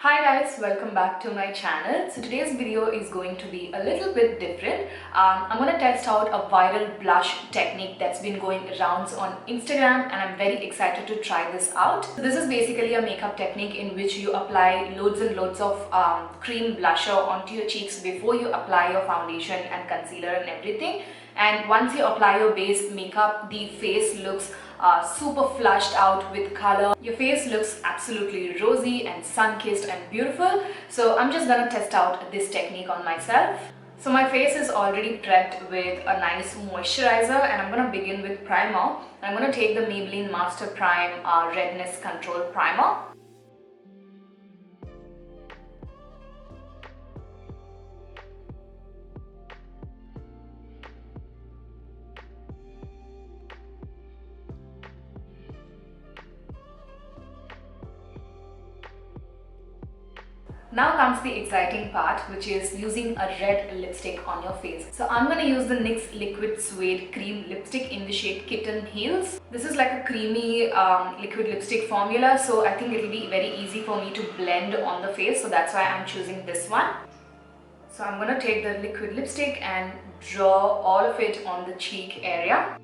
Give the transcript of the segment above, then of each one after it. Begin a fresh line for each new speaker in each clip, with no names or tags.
Hi guys, welcome back to my channel. So today's video is going to be a little bit different. I'm going to test out a viral blush technique that's been going around on Instagram, and I'm very excited to try this out. So this is basically a makeup technique in which you apply loads and loads of cream blusher onto your cheeks before you apply your foundation and concealer and everything. And once you apply your base makeup, the face looks super flushed out with color. Your face looks absolutely rosy and sun-kissed and beautiful. So I'm just gonna test out this technique on myself. So my face is already prepped with a nice moisturizer, and I'm gonna begin with primer. I'm gonna take the Maybelline Master Prime Redness Control Primer. Now comes the exciting part, which is using a red lipstick on your face. So I'm going to use the NYX Liquid Suede Cream Lipstick in the shade Kitten Heels. This is like a creamy liquid lipstick formula, so I think it will be very easy for me to blend on the face, so that's why I'm choosing this one. So I'm going to take the liquid lipstick and draw all of it on the cheek area.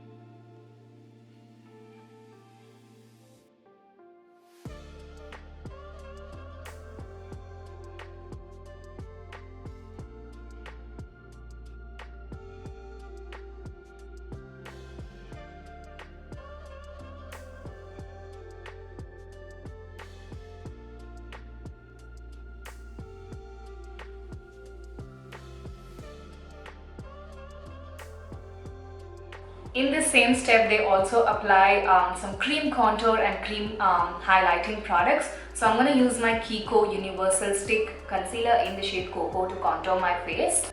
In this same step, they also apply some cream contour and cream highlighting products. So I'm going to use my Kiko Universal Stick Concealer in the shade Cocoa to contour my face.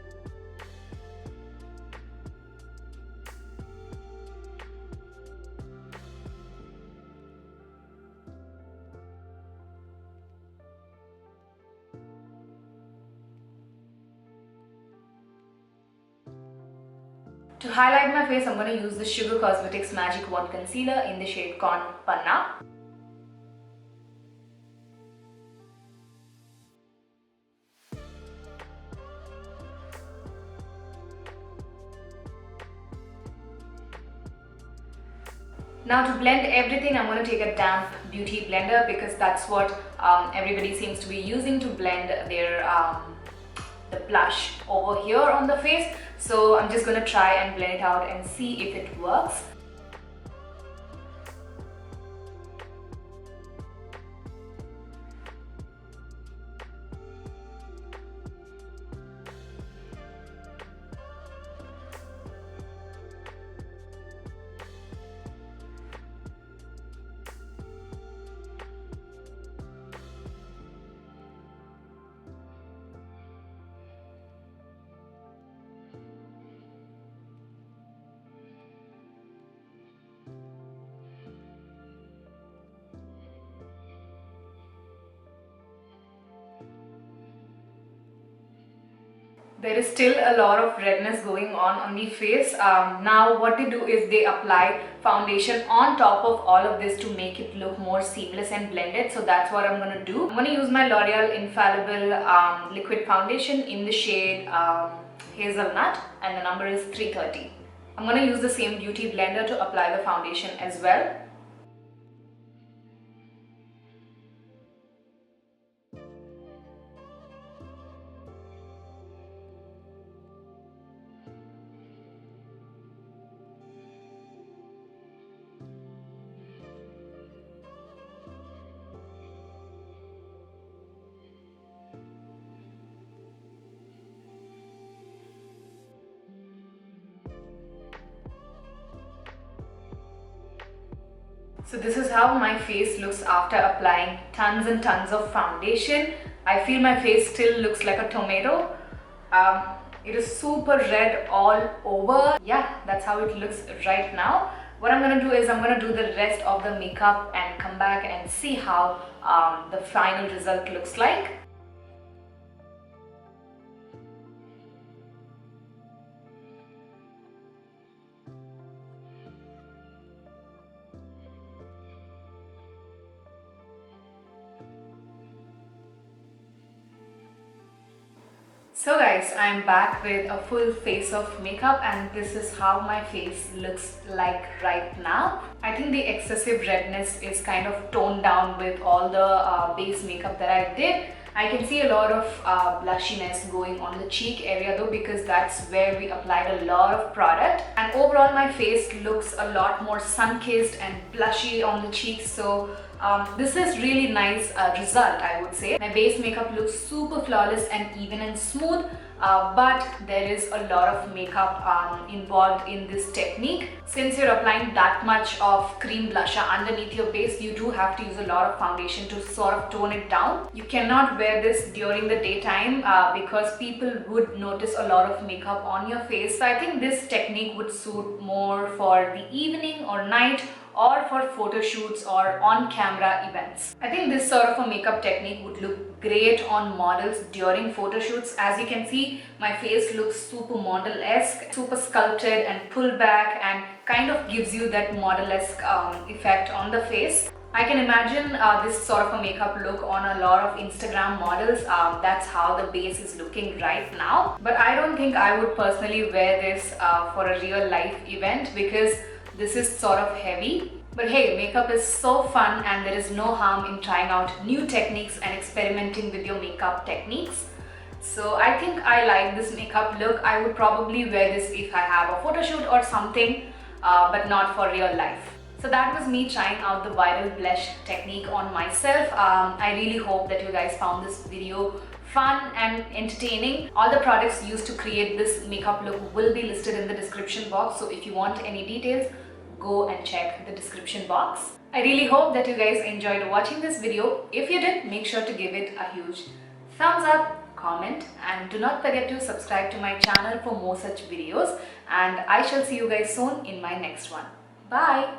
To highlight my face, I'm going to use the Sugar Cosmetics Magic Wand Concealer in the shade Panna. Now to blend everything, I'm going to take a damp beauty blender, because that's what everybody seems to be using to blend their the blush over here on the face. So I'm just going to try and blend it out and see if it works. There is still a lot of redness going on the face. Now what they do is they apply foundation on top of all of this to make it look more seamless and blended. So that's what I'm going to do. I'm going to use my L'Oreal Infallible liquid foundation in the shade Hazelnut, and the number is 330. I'm going to use the same beauty blender to apply the foundation as well. So this is how my face looks after applying tons and tons of foundation. I feel my face still looks like a tomato. It is super red all over. Yeah, that's how it looks right now. What I'm going to do is I'm going to do the rest of the makeup and come back and see how the final result looks like. So guys, I'm back with a full face of makeup and this is how my face looks like right now. I think the excessive redness is kind of toned down with all the base makeup that I did. I can see a lot of blushiness going on the cheek area though, because that's where we applied a lot of product, and overall my face looks a lot more sun-kissed and blushy on the cheeks. So this is really nice result, I would say. My base makeup looks super flawless and even and smooth, but there is a lot of makeup involved in this technique. Since you're applying that much of cream blusher underneath your base, you do have to use a lot of foundation to sort of tone it down. You cannot wear this during the daytime because people would notice a lot of makeup on your face. So I think this technique would suit more for the evening or night, or for photo shoots or on-camera events. I think this sort of a makeup technique would look great on models during photo shoots. As you can see, my face looks super model-esque, super sculpted and pulled back, and kind of gives you that model-esque effect on the face. I can imagine this sort of a makeup look on a lot of Instagram models. That's how the base is looking right now. But I don't think I would personally wear this for a real life event because this is sort of heavy. But hey, makeup is so fun and there is no harm in trying out new techniques and experimenting with your makeup techniques. So I think I like this makeup look. I would probably wear this if I have a photo shoot or something, but not for real life. So that was me trying out the viral blush technique on myself. I really hope that you guys found this video fun and entertaining. All the products used to create this makeup look will be listed in the description box. So if you want any details, go and check the description box. I really hope that you guys enjoyed watching this video. If you did, make sure to give it a huge thumbs up, comment, and do not forget to subscribe to my channel for more such videos. And I shall see you guys soon in my next one. Bye!